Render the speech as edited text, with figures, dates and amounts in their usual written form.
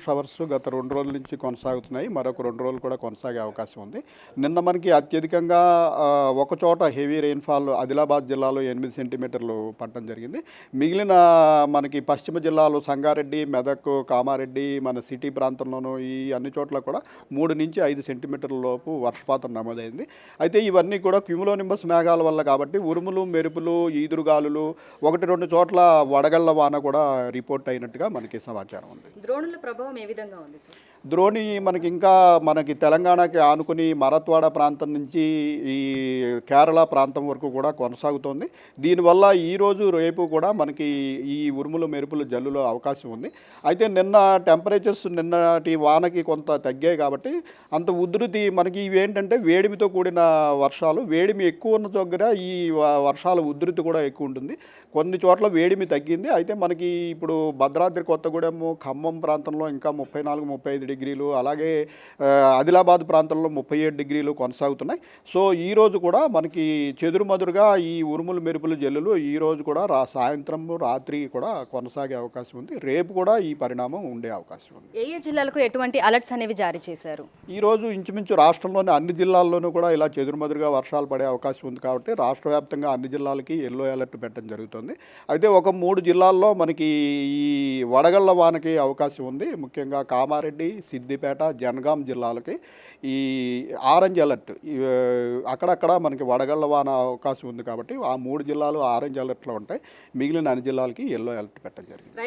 Showers గత 2 రోజుల నుంచి కొనసాగుతున్నాయి. మరొక 2 రోజులు కూడా కొనసాగే అవకాశం ఉంది. నిన్న మనకి అత్యధికంగా ఒకచోట హెవీ రెయిన్‌ఫాల్ ఆదిలాబాద్ జిల్లాలో 8 సెంటీమీటర్లు పడటం జరిగింది. మిగిలిన మనకి పశ్చిమ జిల్లాలు సంగారెడ్డి, మెదక్, కామారెడ్డి, మన సిటీ ప్రాంతంలోనూ ఈ అన్ని చోట్ల కూడా 3-5 సెంటీమీటర్ల లోపు వర్షపాతం నమోదైంది. అయితే ఇవన్నీ కూడా క్యూములోనింబస్ మేఘాల వల్ల కాబట్టి ఉరుములు, మెరుపులు, ఈదురుగాలులు 1-2 చోట్ల వడగళ్ల వాన కూడా రిపోర్ట్ అయినట్టుగా మనకి సమాచారం ఉంది. ద్రోణుల ప్రభావం ఏ విధంగా ఉంది సార్? ద్రోణి మనకి తెలంగాణకి ఆనుకుని మరత్వాడ ప్రాంతం నుంచి ఈ కేరళ ప్రాంతం వరకు కూడా కొనసాగుతోంది. దీనివల్ల ఈరోజు రేపు కూడా మనకి ఈ ఉరుములు మెరుపులు జల్లులో అవకాశం ఉంది. అయితే నిన్న టెంపరేచర్స్ నిన్నటి వానకి కొంత తగ్గాయి కాబట్టి అంత ఉధృతి మనకి ఇవేంటంటే వేడిమితో కూడిన వర్షాలు, వేడిమి ఎక్కువ ఉన్న దగ్గర ఈ వర్షాల ఉధృతి కూడా ఎక్కువ ఉంటుంది. కొన్ని చోట్ల వేడిమి తగ్గింది. అయితే మనకి ఇప్పుడు భద్రాద్రి కొత్తగూడెం, ఖమ్మం ప్రాంతంలో ఇంకా 34-35 డిగ్రీలు, అలాగే ఆదిలాబాద్ ప్రాంతంలో 37 డిగ్రీలు కొనసాగుతున్నాయి. సో ఈరోజు కూడా మనకి చెదురుమదురుగా ఈ ఉరుములు మెరుపులు జల్లులు ఈరోజు కూడా సాయంత్రం రాత్రి కూడా కొనసాగే అవకాశం ఉంది. రేపు కూడా ఈ పరిణామం ఉండే అవకాశం ఉంది. ఏ జిల్లాలకు ఎటువంటి అలర్ట్స్ అనేవి జారీ చేశారు? ఈరోజు ఇంచుమించు రాష్ట్రంలోని అన్ని జిల్లాల్లోనూ కూడా ఇలా చెదురుమదురుగా వర్షాలు పడే అవకాశం ఉంది కాబట్టి రాష్ట్ర వ్యాప్తంగా అన్ని జిల్లాలకి ఎల్లో అలర్ట్ పెట్టడం జరుగుతుంది. అయితే ఒక 3 జిల్లాల్లో మనకి ఈ వడగళ్ల వానకి అవకాశం ఉంది. ముఖ్యంగా కామారెడ్డి, సిద్దిపేట, జనగాం జిల్లాలకి ఈ ఆరెంజ్ అలర్ట్, అక్కడక్కడ మనకి వడగళ్ల వాన అవకాశం ఉంది కాబట్టి ఆ 3 జిల్లాలు ఆరెంజ్ అలర్ట్లో ఉంటాయి. మిగిలిన అన్ని జిల్లాలకి ఎల్లో అలర్ట్ పెట్టడం జరిగింది.